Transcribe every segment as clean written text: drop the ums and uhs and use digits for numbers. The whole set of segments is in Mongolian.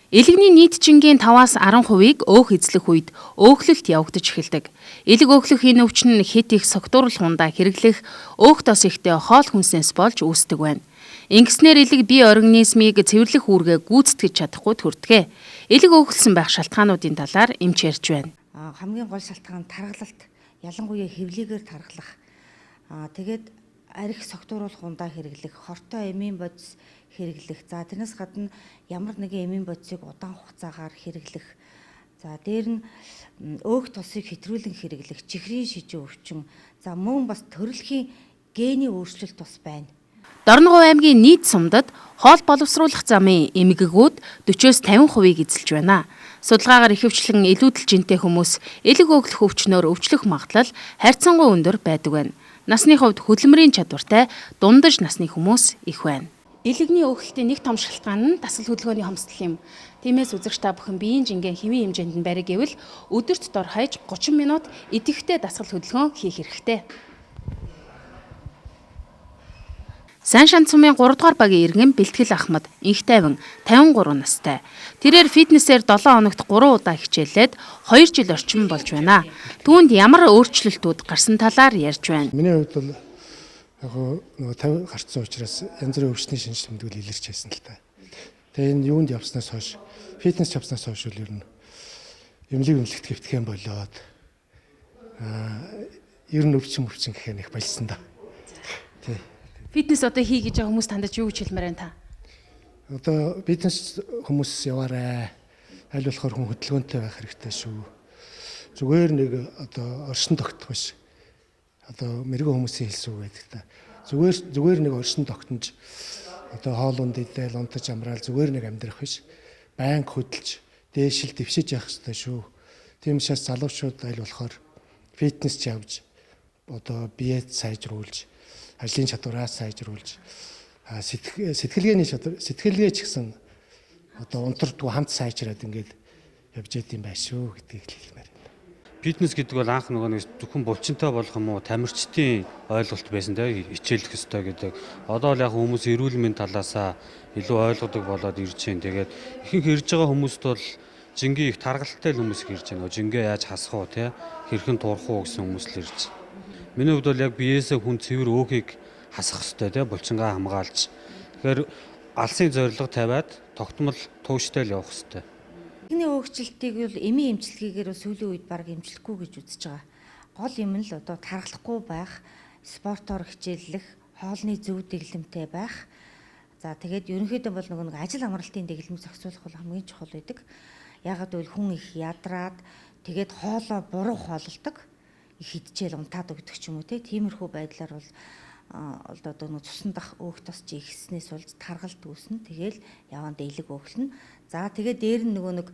Элэгний нийт жингийн 5-аас 10%-ийг өөх эзлэх үед өөхлөлт явагдаж эхэлдэг. Элэг өөхлөх энэ өвчин нь хэд их согтуурал хундаа хэрэглэх өөх тос ихтэй хоол хүнснээс болж үүсдэг байна. Ингэснээр элэг бие организмыг цэвэрлэх үүргээ гүйцэтгэж чадахгүй төрдөг. Элэг өөхлсөн байх шалтгаануудын талаар эмч ярьж байна. Хамгийн гол шалтгаан тархалт, ялангуяа хэвлийгээр тархлах. Тэгээд арх согтууруулах хундаа хэрэглэх, хортой эмийн бодис хэрэглэх. За тэрнээс гадна ямар нэгэн эмийн бодисыг удаан хугацаагаар хэрэглэх. За дээр нь өөх тосыг хэтрүүлэн хэрэглэх, чихрийн шижин өвчин. За мөн бас төрөлхийн гений өөрчлөлт бас байна. Дорногов аймгийн нийт сумдад хоол боловсруулах замын эмгэгүүд 40-с 50%-ийг эзэлж байна. Судалгаагаар ихэвчлэн илүүдэл жинтэй хүмүүс элэг өөхлөх өвчнөөр өвчлөх магадлал харьцангуй өндөр байдаг байна. Насны хувьд хөдөлмөрийн чадвартай дундаж насны хүмүүс их байна. Элэгний өөхлөлтийн нэг том шалтгаан нь дасгал хөдөлгөөний хомсдол юм. Тиймээс үзэгч та бүхэн биеийн жингийн хэвийн хэмжээнд нь бариг гэвэл өдөрт дор хаяж 30 минут идэвхтэй дасгал хөдөлгөөн хийх хэрэгтэй. Сайн шанд сумын 3 дугаар багийн иргэн Бэлтгэл Ахмад инх тайван 53 настай. Тэрээр фитнесээр 7 хоногт 3 удаа хичээллээд 2 жил орчим болж байна. Түүнд ямар өөрчлөлтүүд гарсан талаар ярьж байна. Миний хувьд бол нөгөө 50 гарцсан учраас янз бүрийн өвчтний шинж тэмдгэл илэрч байсан л та. Тэгээ энэ юунд явснаас хойш, фитнес явснаас хойш үл ер нь эмнэлэгт хэвтгэн болоод ер нь өвчин гэхээр их болсон да. Тий. Фитнес одоо хий гэж байгаа хүмүүс тандаж юу гэж хэлмээр байна та? Одоо фитнес хүмүүс яваарай. Аль болохоор хүн хөдөлгөөнтэй байх хэрэгтэй шүү. Зүгээр нэг одоо оршин тогтох биш. Одоо мэрэгэн хүмүүсийн хэлсэн үг байдаг та. Зүгээр нэг оршин тогтнож одоо хоолунд идэл унтаж амраал зүгээр нэг амьдрах биш. Байнга хөдөлж дээшил дэвшиж явах хэрэгтэй шүү. Тийм учраас залуучууд аль болохоор фитнес явж одоо биеэ сайжруулж ажлын чадвараа сайжруулж сэтгэлгээний чадвар сэтгэлгээ ч гэсэн одоо унтардгүй хамт сайжраад ингээд явж идэм байх шүү гэдгийг хэлмээр байна. Фитнес гэдэг бол анх нөгөө нэг зөвхөн булчинтай болох юм уу тамирчдын ойлголт байсан те хичээлэх ёстой гэдэг. Одоо л яг хүмүүс эрүүл мэндийн талаасаа илүү ойлгодог болоод ирж байна. Тэгээд ихэнх ирж байгаа хүмүүст бол жингийн их таргалтай хүмүүс ирж байна. Жингээ яаж хасах уу те хэрхэн турах уу гэсэн хүмүүс л ирж байна. Миний хувьд бол яг биеэсээ хүн цэвэр өөхийг хасах ёстой те булчингаа хамгаалж. Тэгэхээр алсын зорилго тавиад тогтмол тууштай л явах ёстой. Элэгний өөхчлөлтийг бол эмийн эмчилгээгээр сүүлийн үед баг эмчлэхгүй гэж үзэж байгаа. Гол юм нь л одоо тархлахгүй байх, спортоор хичээллэх, хоолны зөв дэглэмтэй байх. За тэгээд ерөнхийдөө бол нэг ажил амралтын дэглэм зохицуулах бол хамгийн чухал байдаг. Яагаад гэвэл хүн их ядраад тэгээд хоолоо буруу хоололдог. Их идчихэл унтаад өгдөг ч юм уу тиймэрхүү байдлаар бол одоо нэг цусан дах өөх тос чи ихснээс болж таргалт үүснэ. Тэгээл яванд элэг өөхлөн. За тэгээд дээр нь нөгөө нэг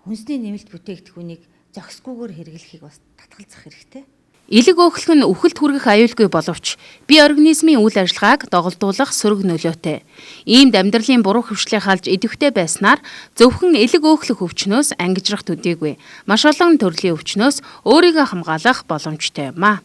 хүнсний нэмэлт бүтээгдэхүүнийг зохисгүйгээр хэрэглэхийг бас татгалзах хэрэгтэй. Элэг өөхлөх нь үхэлд хүргэх аюулгүй боловч бие организмын үйл ажиллагааг доголдуулах сөрөг нөлөөтэй. Иймд амьдралын буруу хөвшлийг халж идэвхтэй байснаар зөвхөн элэг өөхлөх өвчнөөс ангижрах төдийгүй маш олон төрлийн өвчнөөс өөрийгөө хамгаалах боломжтой юм а.